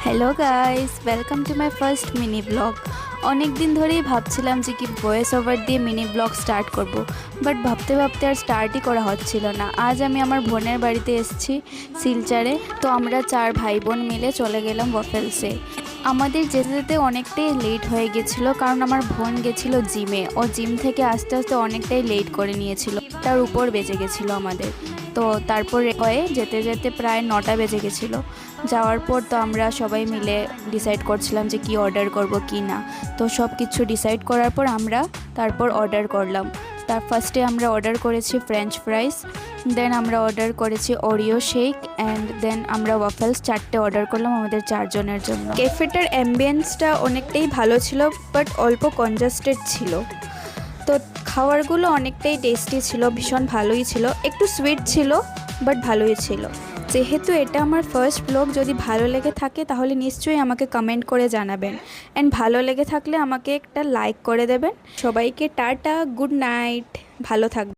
Hello guys, welcome to my first mini blog. অনেক দিন ধরেই ভাবছিলাম যে কি ভয়েস ওভার দিয়ে মিনি ব্লগ স্টার্ট করব, বাট ভাবতে ভাবতে আর স্টার্টই করা হচ্ছিল না। আজ আমি আমার বোনের বাড়িতে এসেছি শিলচরে। তো আমরা 4 ভাই বোন মিলে চলে গেলাম ওয়াফেলসে। আমাদের যেতে যেতে অনেকটাই লেট হয়ে গেছিলো, কারণ আমার বোন গেছিলো জিমে। ও জিম থেকে আস্তে আস্তে অনেকটাই লেট করে নিয়েছিল, তার উপর বেজে গেছিলো আমাদের। তো তারপর হয়ে যেতে যেতে প্রায় 9টা বেজে গেছিলো। যাওয়ার পর তো আমরা সবাই মিলে ডিসাইড করছিলাম যে কি অর্ডার করব কি না। তো সব কিছু ডিসাইড করার পর আমরা তারপর অর্ডার করলাম। তার ফার্স্টে আমরা অর্ডার করেছি ফ্রেঞ্চ ফ্রাইস, দেন আমরা অর্ডার করেছি ওরিও শেক, অ্যান্ড দেন আমরা ওয়াফেলস 4টে অর্ডার করলাম আমাদের 4 জনের জন্য। ক্যাফেটার অ্যাম্বিয়েন্সটা অনেকটাই ভালো ছিল, বাট অল্প কনজাস্টেড ছিল। তো খাবারগুলো অনেকটাই টেস্টি ছিল, ভীষণ ভালোই ছিল, একটু সুইট ছিল বাট ভালোই ছিল। যেহেতু এটা আমার ফার্স্ট ব্লগ, যদি ভালো লেগে থাকে তাহলে নিশ্চয়ই আমাকে কমেন্ট করে জানাবেন, অ্যান্ড ভালো লেগে থাকলে আমাকে একটা লাইক করে দেবেন। সবাইকে টাটা, গুড নাইট, ভালো থাকবেন।